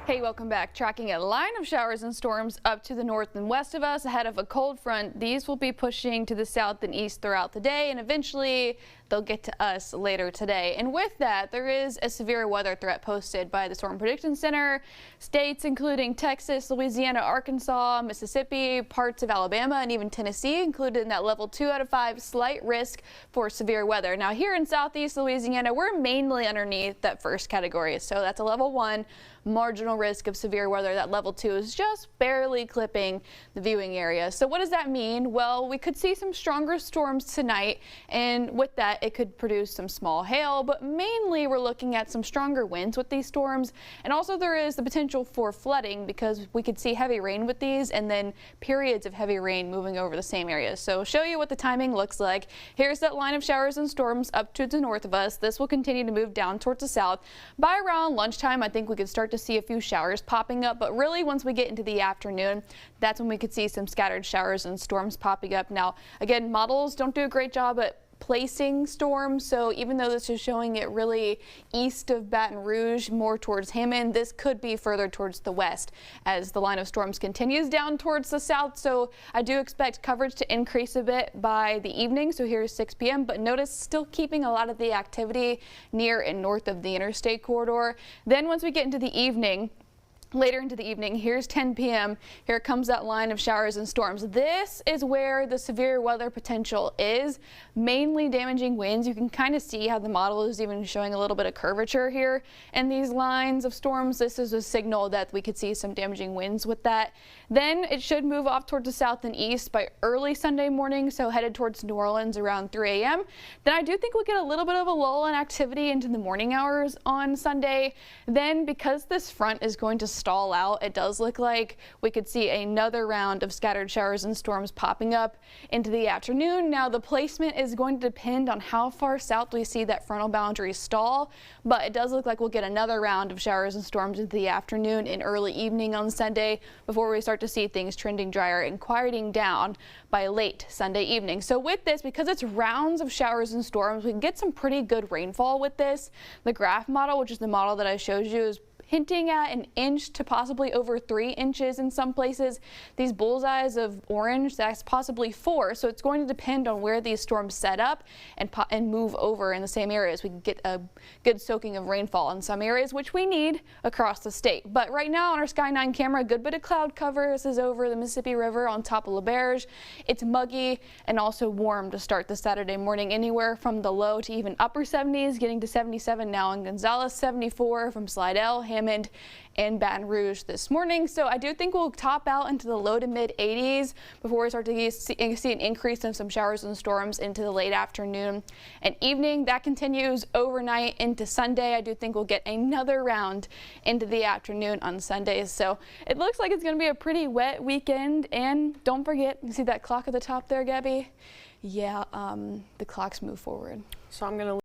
Hey, welcome back. Tracking a line of showers and storms up to the north and west of us ahead of a cold front. These will be pushing to the south and east throughout the day, and eventually they'll get to us later today. And with that, there is a severe weather threat posted by the Storm Prediction Center. States including Texas, Louisiana, Arkansas, Mississippi, parts of Alabama, and even Tennessee included in that level 2 out of 5 slight risk for severe weather. Now here in southeast Louisiana, we're mainly underneath that first category. So that's a level 1. Marginal risk of severe weather. That level 2 is just barely clipping the viewing area. So what does that mean? Well, we could see some stronger storms tonight, and with that it could produce some small hail, but mainly we're looking at some stronger winds with these storms, and also there is the potential for flooding because we could see heavy rain with these and then periods of heavy rain moving over the same areas. So show you what the timing looks like. Here's that line of showers and storms up to the north of us. This will continue to move down towards the south. By around lunchtime, I think we could start to see a few showers popping up, but really once we get into the afternoon, that's when we could see some scattered showers and storms popping up. Now again, models don't do a great job at placing storms, so even though this is showing it really east of Baton Rouge, more towards Hammond, this could be further towards the west as the line of storms continues down towards the south. So I do expect coverage to increase a bit by the evening. So here's 6 p.m. but notice still keeping a lot of the activity near and north of the interstate corridor. Then once we get into the evening, later into the evening, here's 10 p.m. Here comes that line of showers and storms. This is where the severe weather potential is, mainly damaging winds. You can kind of see how the model is even showing a little bit of curvature here in these lines of storms. This is a signal that we could see some damaging winds with that. Then it should move off towards the south and east by early Sunday morning, so headed towards New Orleans around 3 a.m. Then I do think we'll get a little bit of a lull in activity into the morning hours on Sunday. Then because this front is going to stall out, it does look like we could see another round of scattered showers and storms popping up into the afternoon. Now the placement is going to depend on how far south we see that frontal boundary stall, but it does look like we'll get another round of showers and storms into the afternoon and early evening on Sunday before we start to see things trending drier and quieting down by late Sunday evening. So with this, because it's rounds of showers and storms, we can get some pretty good rainfall with this. The graph model, which is the model that I showed you, is hinting at 1 inch to possibly over 3 inches in some places. These bullseyes of orange, that's possibly 4. So it's going to depend on where these storms set up and move over in the same areas. We can get a good soaking of rainfall in some areas, which we need across the state. But right now on our Sky 9 camera, a good bit of cloud cover. This is over the Mississippi River on top of LaBerge. It's muggy and also warm to start the Saturday morning, anywhere from the low to even upper 70s, getting to 77 now in Gonzales, 74 from Slidell, Hammond, and Baton Rouge this morning. So I do think we'll top out into the low to mid 80s before we start to see an increase in some showers and storms into the late afternoon and evening. That continues overnight into Sunday. I do think we'll get another round into the afternoon on Sundays. So it looks like it's going to be a pretty wet weekend. And don't forget, you see that clock at the top there, Gabby? Yeah, the clocks move forward. So I'm going to